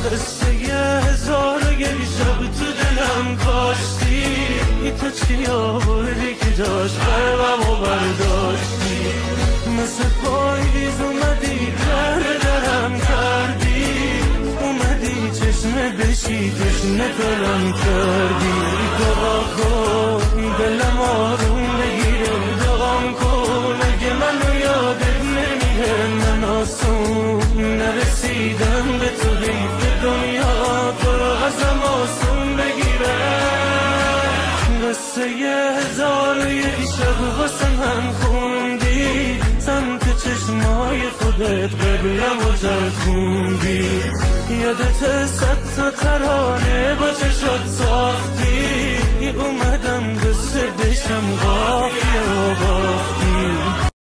قصه یه هزار یه شب تو دلم کاشتی تو چی آوردی که جاش قلبمو برداشتی مثل پاییز اومدی درم کردی اومدی چشمه بشی تشنه دلم کردی دعا کن دلم آروم بگیره دعام کن اگه منو یادت نمیره من آسون نرسیدم به تو حیف دنیا تو رو ازم آسون بگیره قصه یه هزار و یه شب واسه من خوندی سمت چشمای خودت قبلم و جرخوندی یادت صد تا ترانه با چشات ساختی اومدم قصه بشم قافیه و باختی